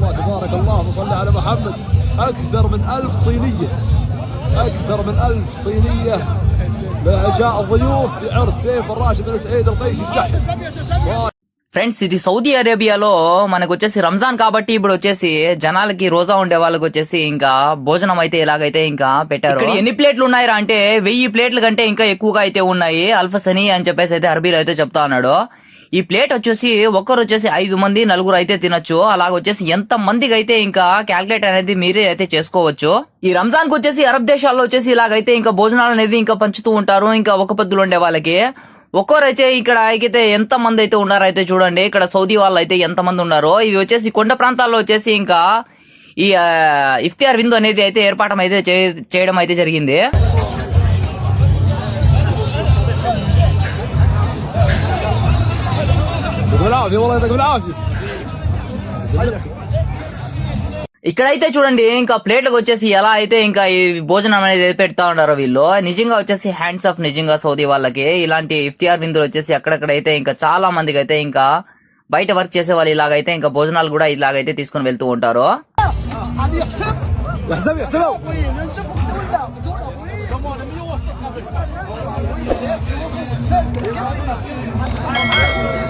الله تبارك الله وصل على محمد. أكثر من 1000 صينية، أكثر من 1000 صينية لعشاء الضيوف في عرس سيف الراشد بن سعيد القيشي الجحش. Friends, ఇది Saudi అరేబియాలో మనకు వచ్చేసి రంజాన్ కాబట్టి ఇప్పుడు వచ్చేసి జనాలకి రోజా ఉండే వాళ్ళకి వచ్చేసి ఇంకా భోజనం అయితే ఇలాగైతే ఇంకా పెట్టారు. ఇక్కడ ఎన్ని ప్లేట్లు ఉన్నాయిరా అంటే 1000 ప్లేట్ల కంటే ఇంకా ఎక్కువగా అయితే ఉన్నాయి. అల్ఫసని అని చెప్పేసి అయితే అరబీలో అయితే చెప్తా ఉన్నాడు. ఈ ప్లేట్ వచ్చేసి ఒక్కరు వచ్చేసి 5 మంది 4 అయితే తినొచ్చు. అలాగ వచ్చేసి ఎంత మందికి అయితే ఇంకా క్యాల్కులేట్ అనేది మీరే అయితే చేసుకోవచ్చు. ఈ రంజాన్ కు వచ్చేసి అరబ్ దేశాల్లో వచ్చేసి ఇలాగైతే ఇంకా భోజనాలు అనేది ఇంకా పంచుతూ ఉంటారు. ఇంకా ఒక పొద్దులు ఉండే వాళ్ళకి ఒక్కరైతే ఇక్కడ అయితే ఎంత మంది అయితే ఉన్నారో అయితే చూడండి. ఇక్కడ సౌదీ వాళ్ళు అయితే ఎంత మంది ఉన్నారో. ఇవి వచ్చేసి కొండ ప్రాంతాల్లో వచ్చేసి ఇంకా ఈ ఇఫ్తియార్ విందు అనేది అయితే ఏర్పాటు అయితే చేయడం అయితే జరిగింది. ఇక్కడైతే చూడండి ఇంకా ప్లేట్లకు వచ్చేసి ఎలా అయితే ఇంకా ఈ భోజనం అనేది పెడతా ఉన్నారు వీళ్ళు. నిజంగా వచ్చేసి హ్యాండ్స్ ఆఫ్ నిజంగా సౌదీ వాళ్ళకి. ఇలాంటి ఇఫ్తియార్ విందులు వచ్చేసి అక్కడక్కడైతే ఇంకా చాలా మందికి అయితే ఇంకా బయట వర్క్ చేసే వాళ్ళు ఇలాగైతే ఇంకా భోజనాలు కూడా ఇలాగైతే తీసుకుని వెళ్తూ ఉంటారు.